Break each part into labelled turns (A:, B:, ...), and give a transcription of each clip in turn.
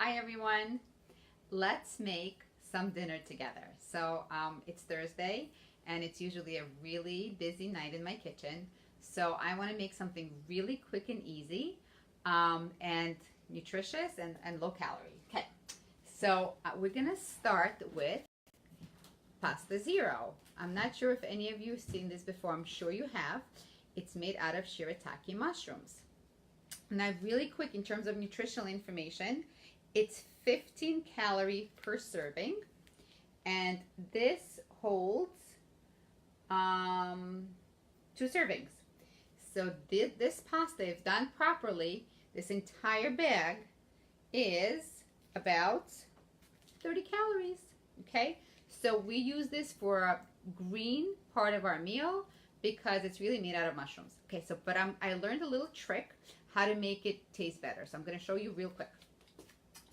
A: Hi everyone. Let's make some dinner together. It's Thursday and it's usually a really busy night in my kitchen. So I want to make something really quick and easy and nutritious and low calorie. Okay. We're going to start with pasta zero. I'm not sure if any of you have seen this before. I'm sure you have. It's made out of shirataki mushrooms. Now, really quick in terms of nutritional information, it's 15 calories per serving, and this holds 2 servings. So this pasta, if done properly, this entire bag is about 30 calories. Okay, so we use this for a green part of our meal because it's really made out of mushrooms. Okay, but I learned a little trick how to make it taste better. So I'm going to show you real quick.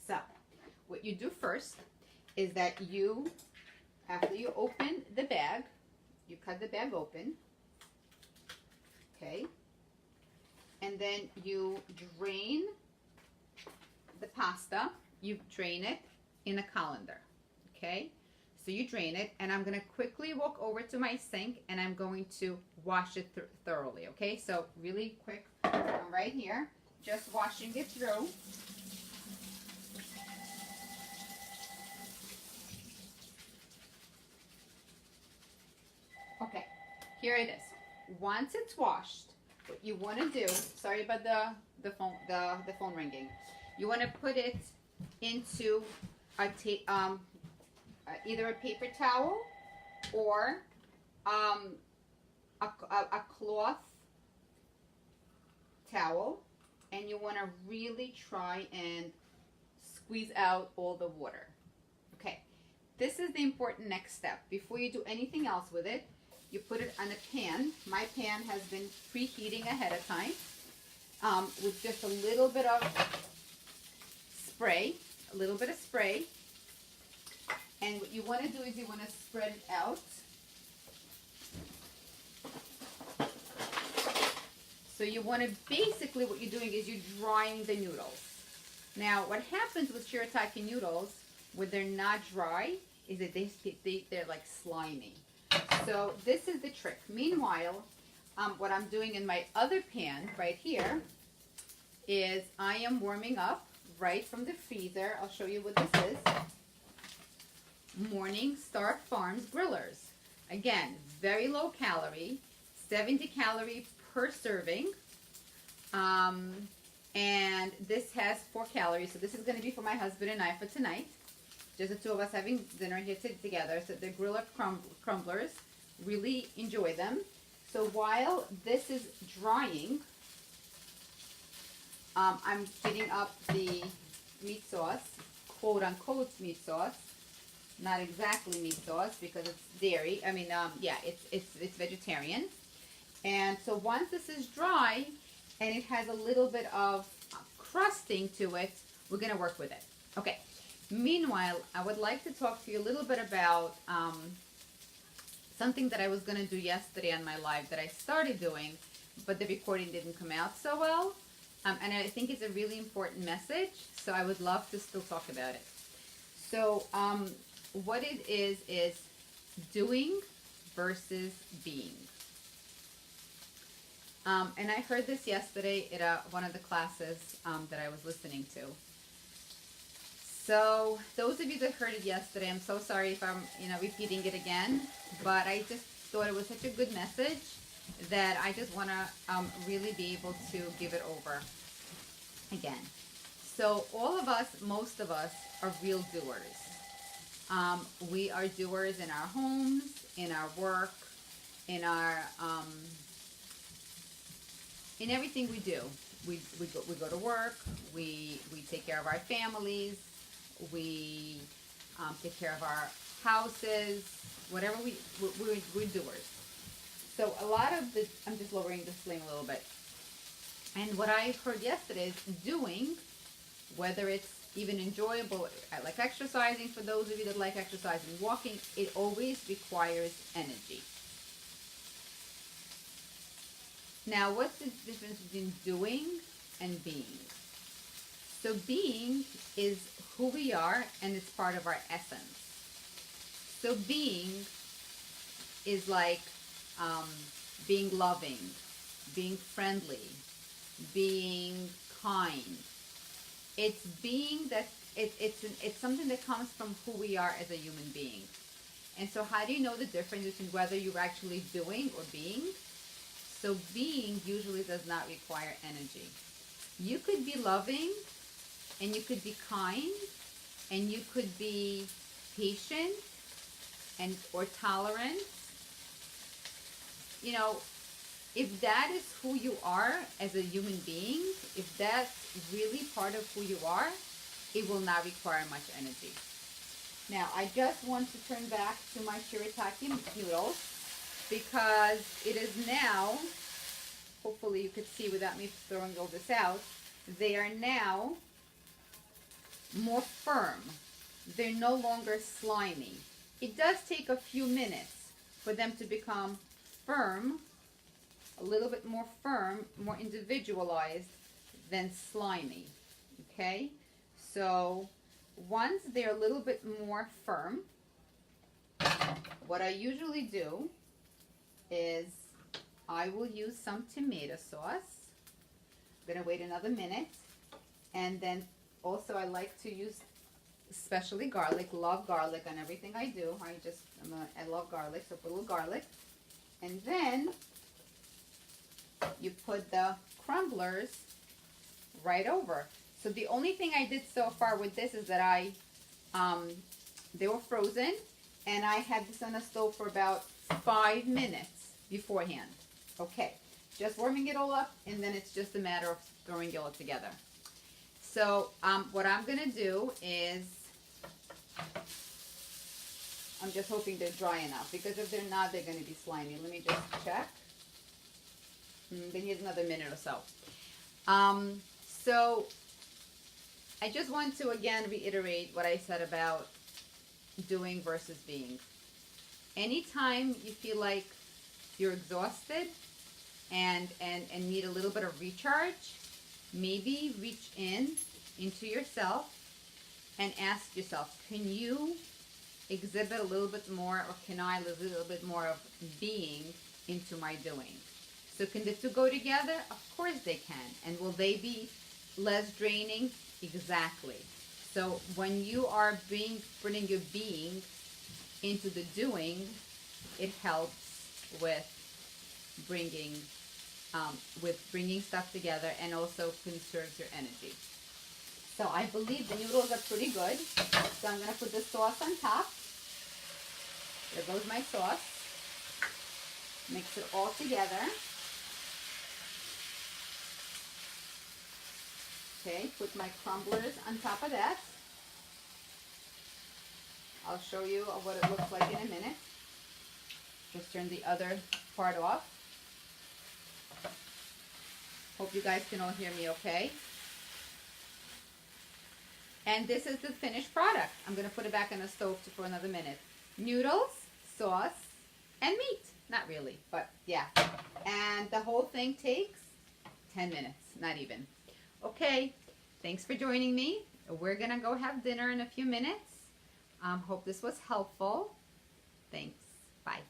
A: So what you do first is that after you open the bag, you cut the bag open, okay, and then you drain the pasta. You drain it in a colander, okay? So you drain it, and I'm going to quickly walk over to my sink, and I'm going to wash it thoroughly, okay? So really quick, I'm right here, just washing it through. Okay, here it is. Once it's washed, what you want to do, sorry about the phone ringing. You want to put it into either a paper towel or a cloth towel, and you want to really try and squeeze out all the water. Okay, this is the important next step. Before you do anything else with it, you put it on a pan. My pan has been preheating ahead of time with just a little bit of spray, and what you want to do is you want to spread it out. So you want to, basically what you're doing is you're drying the noodles. Now what happens with shirataki noodles when they're not dry is that they're like slimy. So this is the trick. Meanwhile, what I'm doing in my other pan right here is I am warming up right from the freezer. I'll show you what this is. Morningstar Farms grillers. Again, very low calorie, 70 calories per serving. And this has 4 calories. So this is going to be for my husband and I for tonight. Just the two of us having dinner here together. So the griller crumblers, really enjoy them. So while this is drying, I'm heating up the meat sauce, quote unquote meat sauce. Not exactly meat sauce because it's dairy. I mean, yeah, it's vegetarian. And so once this is dry and it has a little bit of crusting to it, we're going to work with it. Okay. Meanwhile, I would like to talk to you a little bit about something that I was going to do yesterday on my live that I started doing, but the recording didn't come out so well. And I think it's a really important message, so I would love to still talk about it. So what it is doing versus being. And I heard this yesterday at one of the classes that I was listening to. So those of you that heard it yesterday, I'm so sorry if I'm repeating it again, but I just thought it was such a good message that I just want to really be able to give it over again. So all of us, most of us, are real doers. We are doers in our homes, in our work, in everything we do. We go to work. We take care of our families. We take care of our houses. Whatever we're doers. So a lot of the, I'm just lowering the flame a little bit. And what I heard yesterday is doing, whether it's even enjoyable, like exercising, for those of you that like exercising, walking, it always requires energy. Now, what's the difference between doing and being? So being is who we are, and it's part of our essence. So being is like being loving, being friendly, being kind. It's being that it's something that comes from who we are as a human being. And so how do you know the difference between whether you're actually doing or being? So being usually does not require energy. You could be loving, and you could be kind, and you could be patient and or tolerant. You know, if that is who you are as a human being, if that's really part of who you are, it will not require much energy. Now, I just want to turn back to my shirataki noodles because it is now, hopefully you could see without me throwing all this out, they are now more firm. They're no longer slimy. It does take a few minutes for them to become firm, a little bit more firm, more individualized than slimy, okay? So once they're a little bit more firm, what I usually do is I will use some tomato sauce. I'm gonna wait another minute, and then also I like to use especially garlic. Love garlic on everything I do. I love garlic, so put a little garlic, and then you put the crumblers right over. So the only thing I did so far with this is that they were frozen, and I had this on the stove for about 5 minutes beforehand. Okay, just warming it all up, and then it's just a matter of throwing it all together. So what I'm gonna do is, I'm just hoping they're dry enough, because if they're not, they're gonna be slimy. Let me just check. They need another minute or so. So I just want to again reiterate what I said about doing versus being. Anytime you feel like you're exhausted and need a little bit of recharge, maybe reach into yourself and ask yourself, can you exhibit a little bit more, or can I a little bit more of being into my doing? So can the two go together? Of course they can. And will they be less draining? Exactly. So when you are putting your being into the doing, it helps with bringing stuff together, and also conserves your energy. So I believe the noodles are pretty good. So I'm going to put the sauce on top. There goes my sauce. Mix it all together. Okay, put my crumblers on top of that. I'll show you what it looks like in a minute. Just turn the other part off. Hope you guys can all hear me okay. And this is the finished product. I'm going to put it back on the stove for another minute. Noodles, sauce, and meat. Not really, but yeah. And the whole thing takes 10 minutes, not even. Okay, thanks for joining me. We're going to go have dinner in a few minutes. Hope this was helpful. Thanks. Bye.